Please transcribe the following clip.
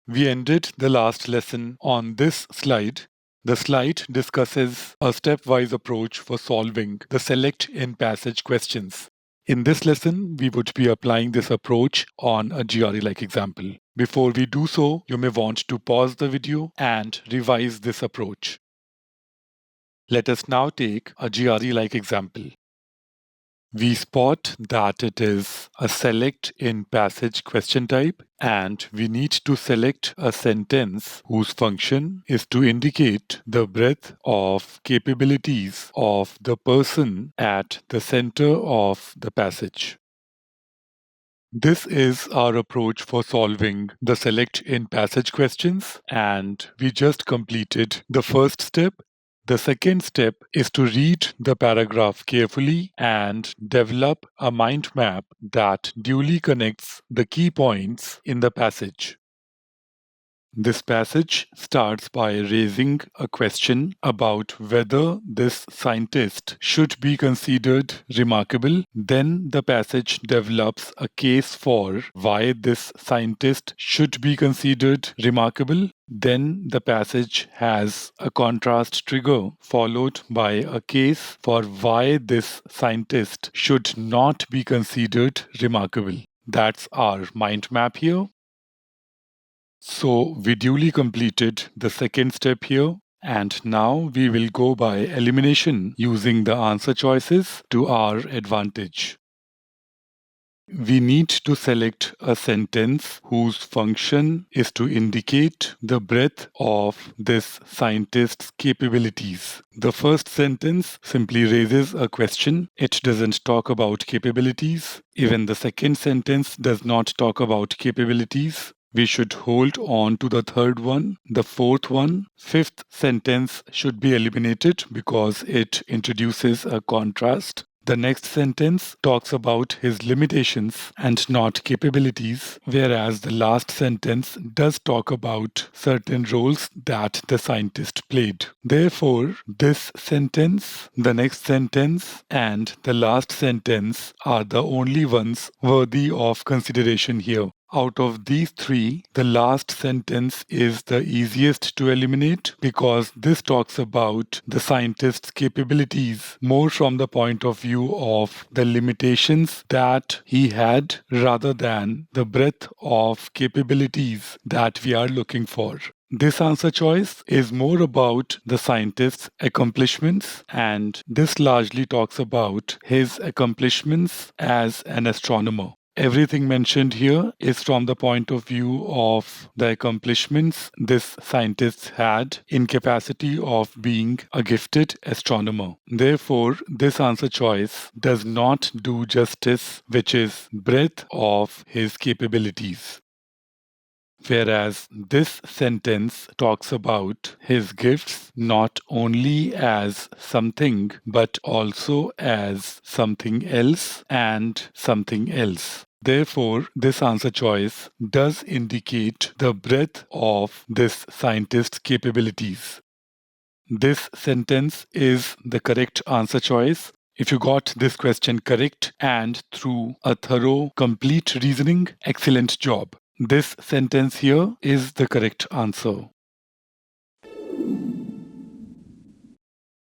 We ended the last lesson on this slide. The slide discusses a stepwise approach for solving the select in passage questions. In this lesson, we would be applying this approach on a GRE-like example. Before we do so, you may want to pause the video and revise this approach. Let us now take a GRE-like example. We spot that it is a select in passage question type, and we need to select a sentence whose function is to indicate the breadth of capabilities of the person at the center of the passage. This is our approach for solving the select in passage questions, and we just completed the first step. The second step is to read the paragraph carefully and develop a mind map that duly connects the key points in the passage. This passage starts by raising a question about whether this scientist should be considered remarkable. Then the passage develops a case for why this scientist should be considered remarkable. Then the passage has a contrast trigger followed by a case for why this scientist should not be considered remarkable. That's our mind map here. So we duly completed the second step here, and now we will go by elimination using the answer choices to our advantage. We need to select a sentence whose function is to indicate the breadth of this scientist's capabilities. The first sentence simply raises a question. It doesn't talk about capabilities. Even the second sentence does not talk about capabilities. We should hold on to the third one, the fourth one. Fifth sentence should be eliminated because it introduces a contrast. The next sentence talks about his limitations and not capabilities, whereas the last sentence does talk about certain roles that the scientist played. Therefore, this sentence, the next sentence, and the last sentence are the only ones worthy of consideration here. Out of these three, the last sentence is the easiest to eliminate because this talks about the scientist's capabilities more from the point of view of the limitations that he had rather than the breadth of capabilities that we are looking for. This answer choice is more about the scientist's accomplishments, and this largely talks about his accomplishments as an astronomer. Everything mentioned here is from the point of view of the accomplishments this scientist had in capacity of being a gifted astronomer. Therefore, this answer choice does not do justice, which is breadth of his capabilities. Whereas this sentence talks about his gifts not only as something but also as something else and something else. Therefore, this answer choice does indicate the breadth of this scientist's capabilities. This sentence is the correct answer choice. If you got this question correct and through a thorough, complete reasoning, excellent job. This sentence here is the correct answer.